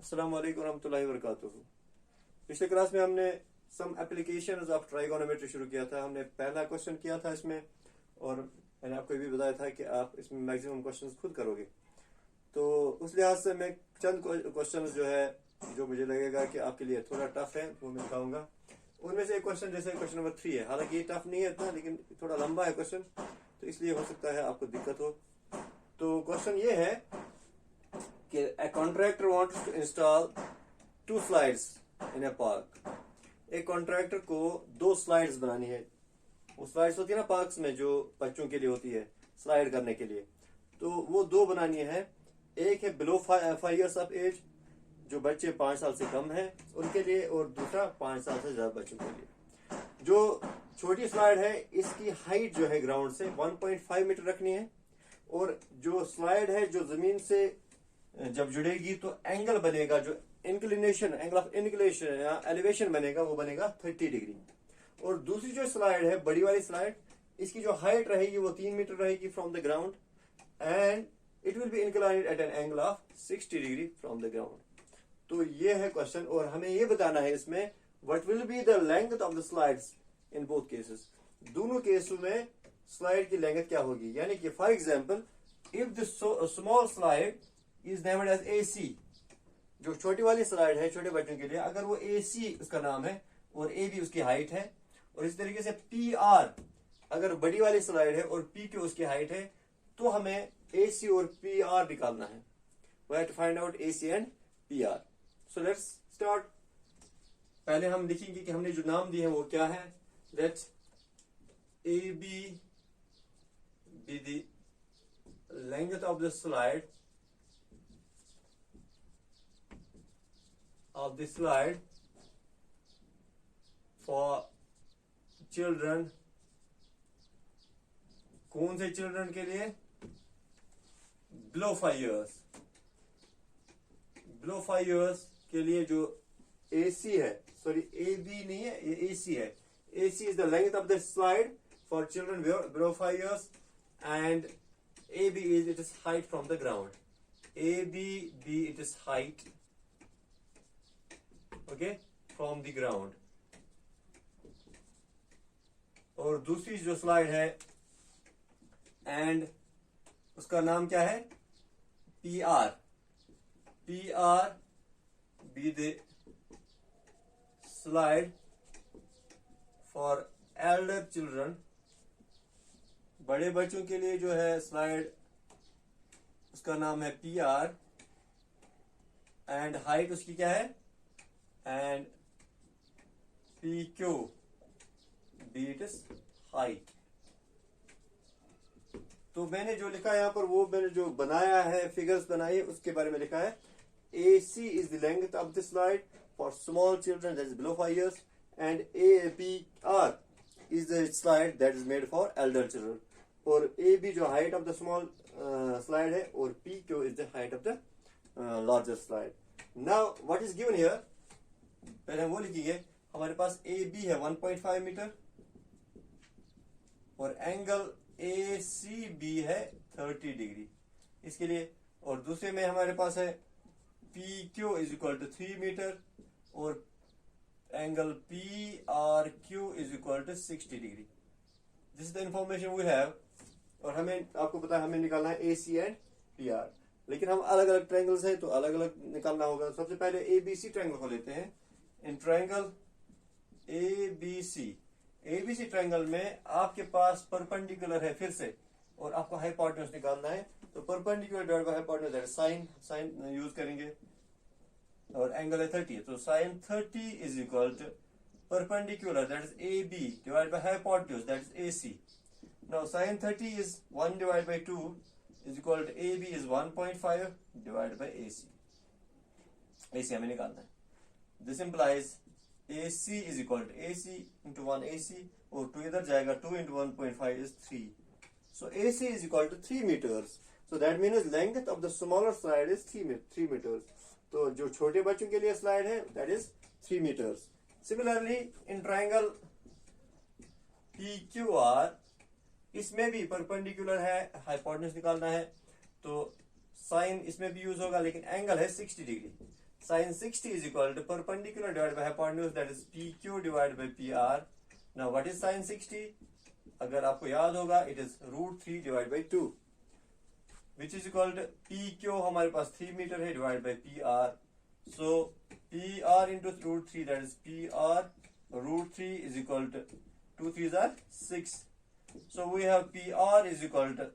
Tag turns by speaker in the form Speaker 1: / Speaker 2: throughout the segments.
Speaker 1: अस्सलाम वालेकुम रहमतुल्लाहि व बरकातुहू। पिछले क्लास में हमने सम एप्लीकेशंस ऑफ ट्राइगोनोमेट्री शुरू किया था। हमने पहला क्वेश्चन किया था इसमें, और मैंने आपको ये भी बताया था कि आप इसमें मैक्सिमम क्वेश्चंस खुद करोगे। तो उस लिहाज से मैं चंद क्वेश्चंस जो है, जो मुझे लगेगा कि आपके लिए थोड़ा टफ है, वो मैं बताऊंगा। उनमें से एक क्वेश्चन जैसे क्वेश्चन नंबर 3 है, हालांकि ये टफ नहीं है इतना, लेकिन थोड़ा लंबा है क्वेश्चन, तो इसलिए हो सकता है आपको दिक्कत हो। तो क्वेश्चन ये है कि a contractor wants to install 2 slides in a park। एक कॉन्ट्रैक्टर को 2 स्लाइड्स बनानी है। वो स्लाइड्स होती है ना पार्क्स में, जो बच्चों के लिए होती है स्लाइड करने के लिए, तो वो 2 बनानी है। एक है बिलो 5 years ऑफ एज, जो बच्चे 5 साल से कम हैं उनके लिए, और दूसरा 5 साल से ज्यादा बच्चों के लिए। जो छोटी स्लाइड है इसकी हाइट जो है ग्राउंड से 1.5 मीटर रखनी है, और जो स्लाइड है जो जमीन से जब जुड़ेगी तो एंगल बनेगा, जो इंक्लिनेशन, एंगल ऑफ इंक्लिनेशन या एलिवेशन बनेगा, वो बनेगा 30 डिग्री। और दूसरी जो स्लाइड है, बड़ी वाली स्लाइड, इसकी जो हाइट रहेगी वो 3 मीटर रहेगी from the ground, and it will be inclined at an angle of 60 degree from the ground. तो ये है क्वेश्चन, और हमें ये बताना है इसमें what will be the length of the slides in both cases. दोनों केसों में स्लाइड की लेंथ क्या होगी। यानी कि for example, if the small slide is named as AC, जो छोटी वाली स्लाइड है छोटे बच्चों के लिए, अगर वो AC उसका नाम है और AB उसकी हाइट है, और इस तरीके से PR अगर बड़ी वाली स्लाइड है और PQ उसकी हाइट है, तो हमें AC और PR निकालना है। We have to find out AC and PR। So let's start. पहले हम लिखेंगे कि हमने जो नाम दिए हैं वो क्या है। Let AB be the length of the slide for children। कौन से चिल्ड्रन के लिए? Below 5 years। बिलो 5 years के लिए जो AC है, सॉरी AB नहीं है, ये AC है। AC is the length of the slide for children below 5 years, and AB is its height from the ground। AB be its height, okay, from the ground। और दूसरी जो slide है, and उसका नाम क्या है? PR। PR be the slide for elder children। बड़े बच्चों के लिए जो है स्लाइड, उसका नाम है PR, एंड हाइट उसकी क्या है? And PQ be its height। तो मैंने जो लिखा है यहाँ पर, वो मैंने जो बनाया है, फिगर्स बनाई है, उसके बारे में लिखा है। AC is the length of the slide for small children that is below 5 years, and PR is the slide that is made for elder children। और AB जो height of the small slide है, और PQ is the height of the larger slide। Now what is given here, पहले वो लिखिए। हमारे पास AB है 1.5 metre, और एंगल ACB है 30 डिग्री इसके लिए, और दूसरे में हमारे पास है PQ is equal to 3 metre, और angle PRQ is equal to 60 degree. This is the information we have. और हमें, आपको पता है, हमें निकालना है AC एंड PR, लेकिन हम अलग अलग ट्रायंगल्स हैं तो अलग अलग निकालना होगा। सबसे पहले ABC ट्रायंगल को लेते हैं। इन ट्रायंगल ABC ट्रायंगल में आपके पास परपेंडिकुलर है फिर से, और आपको हाइपोटेन्यूज निकालना है। तो perpendicular divide by hypotenuse, that is sine use करेंगे, और एंगल है 30, तो sine 30 is equal to perpendicular, that is AB divide by hypotenuse, that is AC। Now sine 30 is 1 divide by 2 is equal to AB is 1.5 divide by AC हमें निकालना है। This implies AC is equal to AC into 1 AC, और 2 इधर जाएगा, 2 into 1.5 is 3। So AC is equal to 3 meters। So that means length of the smaller slide is 3 meters। तो जो छोटे बच्चों के लिए स्लाइड है, that is 3 meters। Similarly in triangle PQR, इसमें भी परपेंडिकुलर है, हाइपोटेन्यूज निकालना है, तो साइन इसमें भी यूज होगा, लेकिन एंगल है 60 degree. sin 60 is equal to perpendicular divided by hypotenuse, that is PQ divided by PR. Now what is sin 60? अगर आपको याद होगा, it is √3 divided by 2, which is equal to PQ हमारे पास 3 मीटर है divided by PR. So PR into √3, that is PR √3 is equal to 2 3s are 6. So we have PR is equal to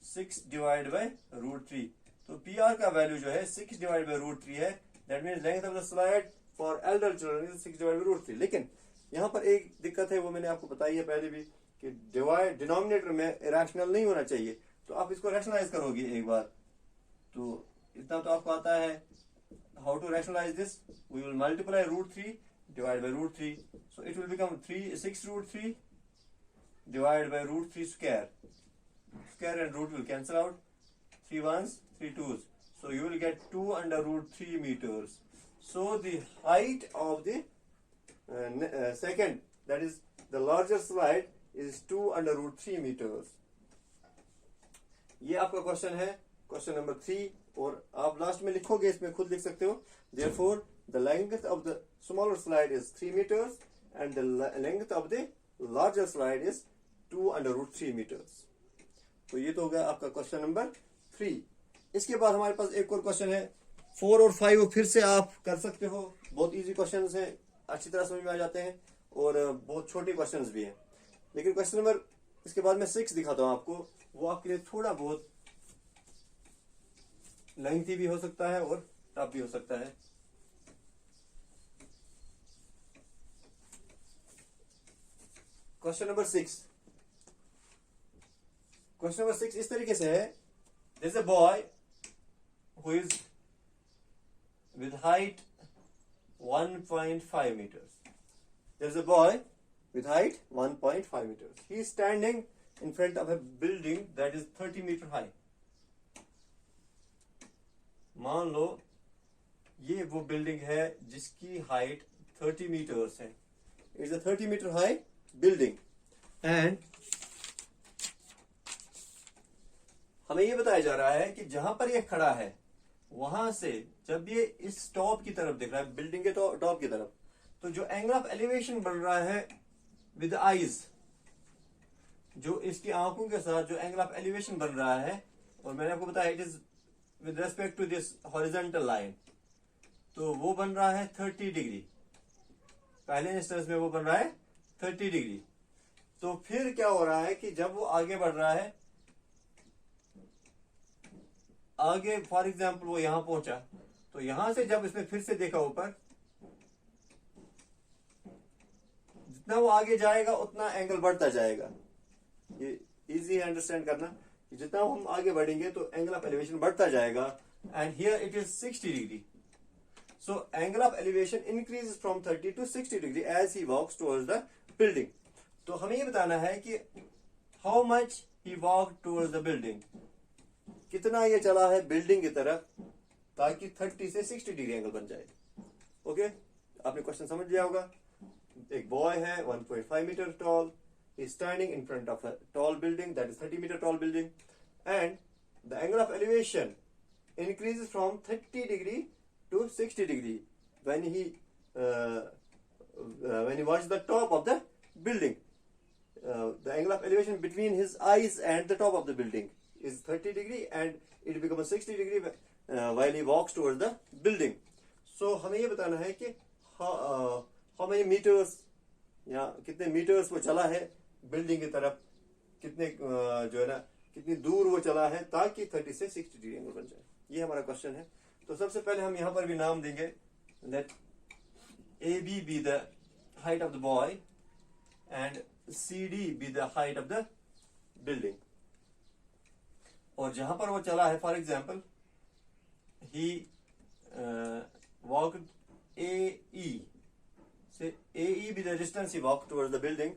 Speaker 1: 6 divided by √3. तो PR का value जो है 6 divided by √3 है. That means length of the slide for elder children is 6 divided by √3. लेकिन यहाँ पर एक दिक्कत है, वो मैंने आपको बताई है पहले भी, कि डिनोमिनेटर में इरेशनल नहीं होना चाहिए. तो आप इसको रैशनलाइज करोगे एक बार, तो इतना तो आपको आता है. How to rationalise this? We will multiply √3 divided by √3. So it will become 6 √3 divided by √3 square. Square and root will cancel out. 3 1s, 3 2s. So you will get 2 under √3 meters. So the height of the second, that is the larger slide, is 2 under √3 meters. ये आपका question है, question number 3. और आप last में लिखोगे, इसमें खुद लिख सकते हो. Therefore, the length of the smaller slide is 3 meters and the length of the larger slide is 2 under √3 meters. तो ये तो हो गया आपका क्वेश्चन नंबर 3. इसके बाद हमारे पास एक और क्वेश्चन है. 4 और 5 फिर से आप कर सकते हो. बहुत इजी क्वेश्चंस हैं, अच्छी तरह समझ में आ जाते हैं, और बहुत छोटे क्वेश्चंस भी हैं. लेकिन क्वेश्चन नंबर इसके बाद में 6 दिखाता हूं आपको. वो आपके लिए थोड़ा बहुत लेंथी भी हो सकता है और टफ भी हो सकता है. Question number 6. क्वेश्चन नंबर 6 इस तरीके से है. There is a boy who is with height 1.5 meters. There is a boy with height 1.5 meters. He is standing in front of a building that is 30 meter high. मान लो ये वो building है जिसकी height 30 meters है. It's a 30 meter high building. And हमें ये बताया जा रहा है कि जहां पर ये खड़ा है, वहां से जब ये इस टॉप की तरफ दिख रहा है, बिल्डिंग के टॉप की तरफ, तो जो एंगल ऑफ एलिवेशन बन रहा है विद आईज, जो इसकी आंखों के साथ जो एंगल ऑफ एलिवेशन बन रहा है, और मैंने आपको बताया it is with respect to this horizontal line, तो वो बन रहा है 30 डिग्री. पहले इंस्टेंस में वो बन रहा है 30 डिग्री. तो फिर क्या हो रहा है कि जब वो आगे बढ़ रहा है, आगे फॉर एग्जाम्पल वो यहां पहुंचा, तो यहां से जब इसने फिर से देखा ऊपर, जितना वो आगे जाएगा उतना एंगल बढ़ता जाएगा. ये इजी है अंडरस्टैंड करना कि जितना हम आगे बढ़ेंगे तो एंगल ऑफ एलिवेशन बढ़ता जाएगा. And here it is 60 degree. So angle of elevation increase from 30 to 60 degree as he walks towards the building. तो हमें ये बताना है कि how much he walk towards the building, कितना ये चला है बिल्डिंग की तरफ, ताकि 30 से 60 डिग्री एंगल बन जाए. ओके, आपने क्वेश्चन समझ लिया होगा. एक बॉय है 1.5 metre tall, is standing in front of a tall building, that is 30 meter tall building, and the angle of elevation increases from 30 degree to 60 degree when he watches the top of the building. The angle of elevation between his eyes and the top of the building is 30 degree and it becomes 60 degree while he walks towards the building. So हमें ये बताना है कि how many meters, या कितने metres वो चला है बिल्डिंग की तरफ, कितने जो है ना कितनी दूर वो चला है, ताकि 30 से 60 डिग्री एंगल बन जाए. ये हमारा क्वेश्चन है. तो सबसे पहले हम यहां पर भी नाम देंगे. Let AB be the height of the boy and CD be the height of the building. और जहां पर वो चला है, for example he walked AE. से AE be the distance he walked towards the building.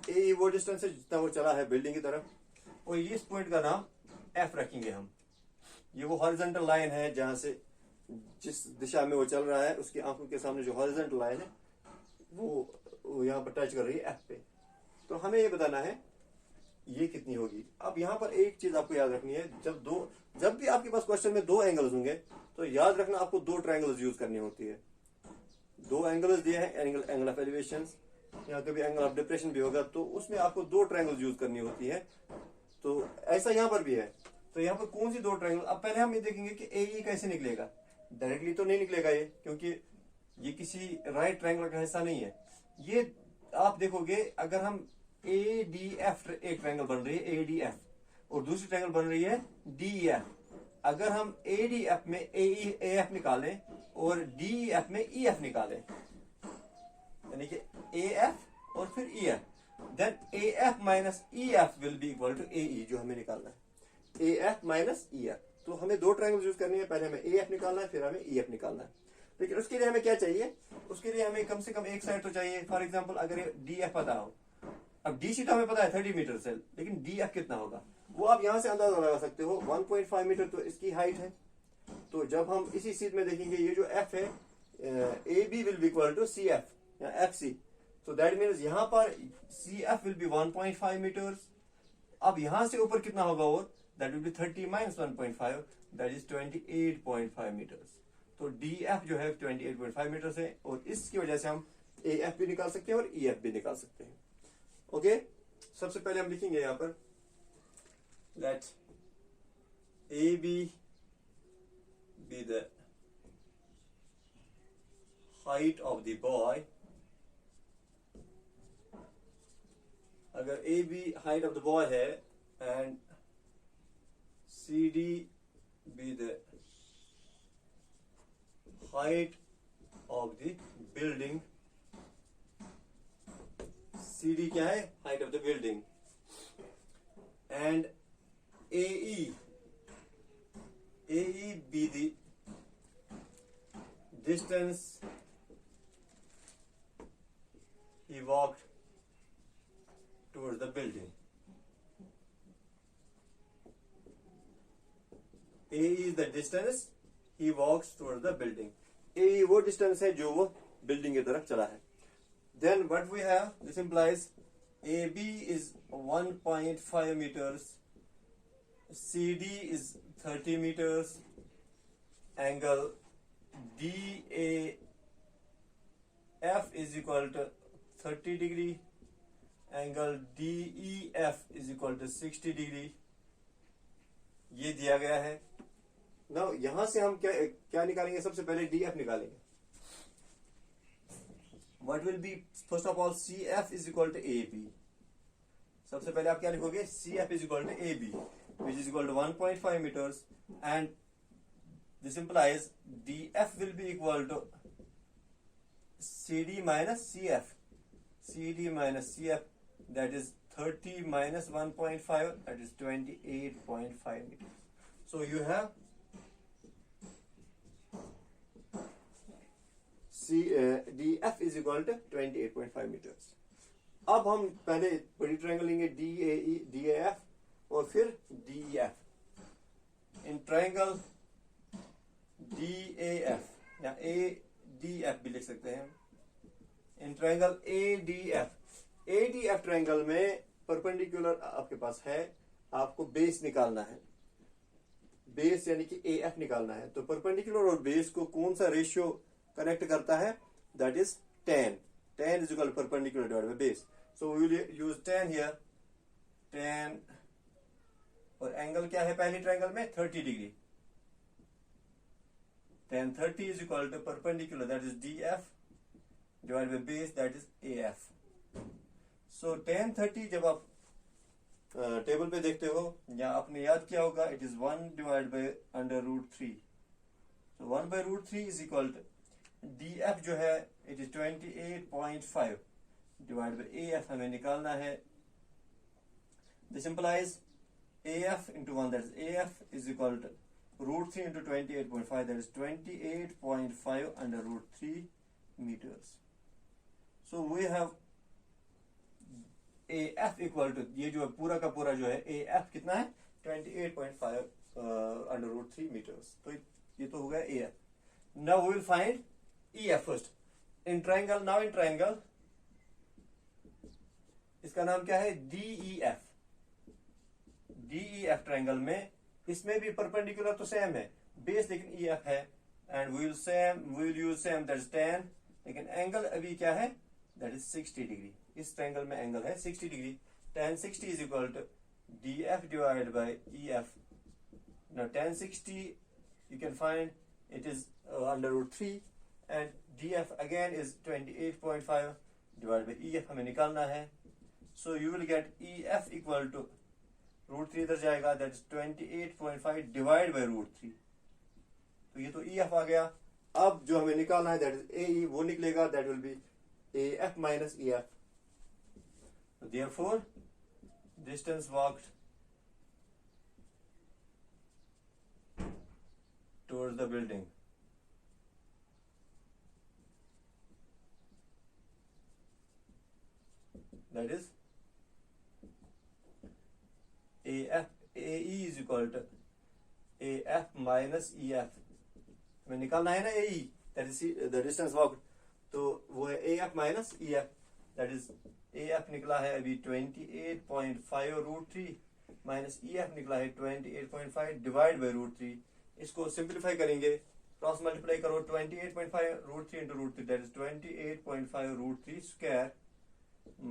Speaker 1: AE वो distance है जितना वो चला है बिल्डिंग की तरफ. और इस पॉइंट का नाम F रखेंगे हम. ये वो हॉरिजॉन्टल लाइन है जहां से जिस दिशा में वो चल रहा है, उसकी आंखों के सामने जो हॉरिजॉन्टल लाइन है वो यहाँ पर टच कर रही है F पे. तो हमें ये बताना है ये कितनी होगी. अब यहाँ पर एक चीज आपको याद रखनी है, जब भी आपके पास क्वेश्चन में दो एंगल्स होंगे, तो तो याद रखना आपको दो ट्रायंगल्स यूज करनी होती है, दो एंगल्स दिए हैं, एंगल ऑफ एलिवेशन या कभी एंगल ऑफ डिप्रेशन भी होगा, तो उसमें आपको दो ट्रायंगल्स यूज करनी होती है। तो ऐसा यहाँ पर भी है। तो यहाँ पर कौन सी दो ट्रायंगल, अब पहले हम ये देखेंगे कि ए कैसे निकलेगा। डायरेक्टली तो नहीं निकलेगा ये, क्योंकि ये किसी राइट ट्रायंगल का हिस्सा नहीं है। ये आप देखोगे अगर हम ए डी एफ, एक ट्रायंगल बन रही है ए डी एफ और दूसरी ट्रायंगल बन रही है डी एफ। अगर हम ए डी एफ में ए एफ निकालें और डी एफ में ई एफ निकालें, यानी कि ए एफ और फिर E F, then A F minus E F will be equal to A E, जो हमें निकालना है A F minus E F. तो हमें दो ट्रायंगल यूज करनी है, पहले हमें ए एफ निकालना है, फिर हमें ई एफ निकालना है। लेकिन उसके लिए हमें क्या चाहिए, उसके लिए हमें कम से कम एक साइड तो चाहिए। फॉर एग्जाम्पल अगर डी एफ पता हो, अब डी सी तो हमें पता है 30 मीटर से, लेकिन डी एफ कितना होगा वो आप यहां से अंदाजा लगा सकते हो। 1.5 मीटर तो इसकी हाइट है। तो जब हम इसी सीट में देखेंगे ये जो एफ है, A B will be equal to C F या एफ सी। तो दैट मीन्स यहां पर C F will be 1.5 metres. अब यहां से ऊपर कितना होगा और that will be 30 minus 1.5, that is 28.5 metres. तो डी एफ जो है 28.5 मीटर्स है, और इसकी वजह से हम ए एफ भी निकाल सकते हैं और ई एफ भी निकाल सकते हैं। ओके, सबसे पहले हम लिखेंगे यहां पर let A B be the height of the boy। अगर A B height of the boy है and C D be the height of the building, C D क्या है, height of the building, and A E be the distance he walked towards the building। A is the distance he walks towards the building। A वो distance है जो वो building की तरफ चला है। Then what we have, this implies AB is 1.5 meters, CD is 30 meters, angle DAF is equal to 30 degree, angle DEF is equal to 60 degree। ये दिया गया है। Now यहां से हम क्या निकालेंगे, सबसे पहले DF निकालेंगे। What will be first of all CF is equal to AB। सबसे पहले आप क्या लिखोगे, CF is equal to AB, which is equal to 1.5 meters, and this implies DF will be equal to CD minus CF, CD minus CF, that is 30 minus 1.5, that is 28.5 meters। So you have DF is equal to 28.5 meters। अब हम पहले बड़ी triangle लेंगे DAF और फिर DEF। In triangle DAF या ADF भी लिख सकते हैं। इन ट्रायंगल ADF ट्रायंगल में परपेंडिकुलर आपके पास है, आपको बेस निकालना है, बेस यानी कि AF निकालना है। तो परपेंडिकुलर और बेस को कौन सा रेशियो कनेक्ट करता है, that is 10। 10 is equal to perpendicular divided by base। So we will use 10 here, 10, और एंगल क्या है पहली ट्रायंगल में, 30 degree. tan 30 is equal to perpendicular, that is DF, divided by base, that is AF। So tan 30 जब आप table पे देखते हो या आपने याद किया होगा, it is 1 divide by under root 3। तो 1 by root 3 is equal to DF जो है it is 28.5 divide by AF हमें निकालना है। This implies AF into 1, that is AF is equal to root 3 into 28.5, that is 28.5 under root 3 meters। So we have AF equal to, ये जो पूरा का पूरा जो है AF कितना है, 28.5 under root 3 meters। तो ये तो हो गया AF। Now we will find EF first। In triangle, now in triangle, इसका नाम क्या है, DEF। DEF ट्रायंगल में इसमें भी परपेंडिकुलर तो सेम है, बेस लेकिन ई एफ है, and we will use same that is tan, लेकिन एंगल अभी क्या है, दैट इज 60 डिग्री। इस ट्रायंगल में एंगल है 60 degree. tan 60 is equal to D F divide by E F. Now tan 60 you can find it is under root 3, and df again is 28.5 divided by ef हमें निकालना है। so you will get ef equal to root 3 इधर जाएगा, that is 28.5 divided by root 3। तो ये तो ef आ गया। अब जो हमें निकालना है that is ae, वो निकलेगा, that will be af minus ef। so therefore distance walked towards the building that is AE is equal to AF minus EF। हमें निकालना है ना AE, that is the distance walked, तो वो है AF minus EF, that is AF निकला है अभी 28.5 रूट 3 माइनस EF निकला है 28.5 डिवाइड बाई रूट 3। इसको सिंप्लीफाई करेंगे, क्रॉस मल्टीप्लाई करो, 28.5 root 3 into root 3, that is 28.5 root 3 square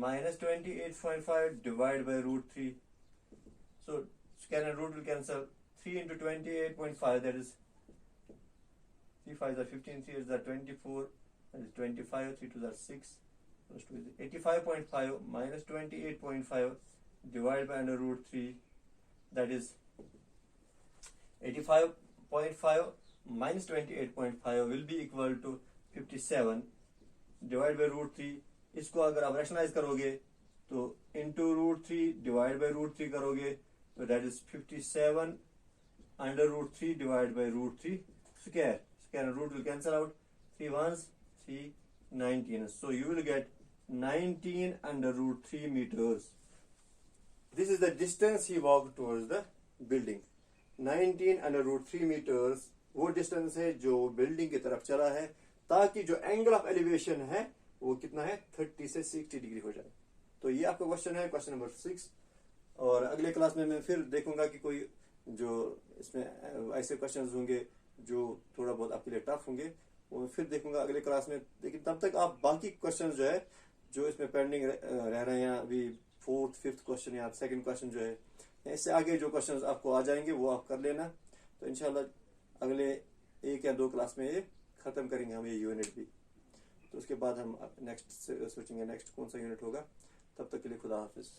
Speaker 1: minus 28.5 divide by root 3। So square and root will cancel, 3 into 28.5 that is 3 5 15, 3 is 24, that is 25, 3 2 6, 85.5 minus 28.5 divided by under root 3, that is 85.5 minus 28.5 will be equal to 57 divided by root 3। इसको अगर आप rationalise करोगे तो into root 3 divided by root 3 करोगे तो that is 57 under root 3 divided by root 3 square and root will cancel out, 3 ones 3, 19, so you will get 19 under root 3 meters। this is the distance he walked towards the building। 19 under root 3 meters वो distance है जो building की तरफ चला है, ताकि जो angle of elevation है वो कितना है, 30 से 60 डिग्री हो जाए। तो ये आपका क्वेश्चन है, क्वेश्चन नंबर 6। और अगले क्लास में मैं फिर देखूंगा कि कोई जो इसमें ऐसे क्वेश्चंस होंगे जो थोड़ा बहुत आपके लिए टफ होंगे, वो फिर देखूंगा अगले क्लास में। लेकिन तब तक आप बाकी क्वेश्चंस जो है जो इसमें पेंडिंग रह रहे हैं, अभी 4th 5th क्वेश्चन या 2nd क्वेश्चन जो है, इससे आगे जो क्वेश्चंस आपको आ जाएंगे वो आप कर लेना। तो इंशाल्लाह अगले 1 या 2 क्लास में ये खत्म करेंगे हम ये यूनिट भी। तो उसके बाद हम नेक्स्ट सोचेंगे नेक्स्ट कौन सा यूनिट होगा। तब तक के लिए खुदा हाफिज।